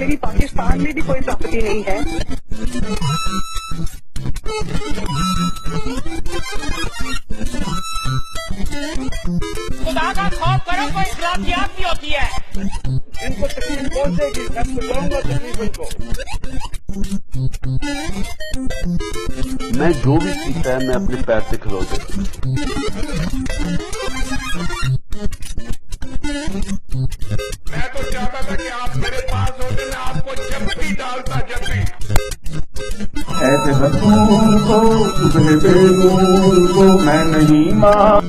मेरी पाकिस्तान में भी कोई प्रॉपर्टी नहीं है। खुदा का खौफ करो, कोई इखलाकियात भी होती है। इनको तकलीफ पहुंचेगी, मैं बताऊंगा तकलीफ इनको। मैं जो भी सीखता है मैं अपने पैर से खिलौ देता हूं। मैं तो चाहता था कि आप मेरे पास होते, मैं आपको जब भी डालता, जब भी ऐसे बच्चों को उसे बेनूर को मैं नहीं मां।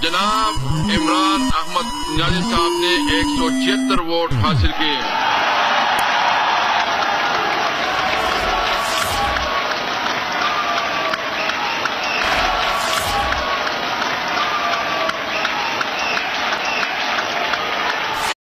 जनाब इमरान अहमद नियाज़ी साहब ने 176 वोट हासिल किए।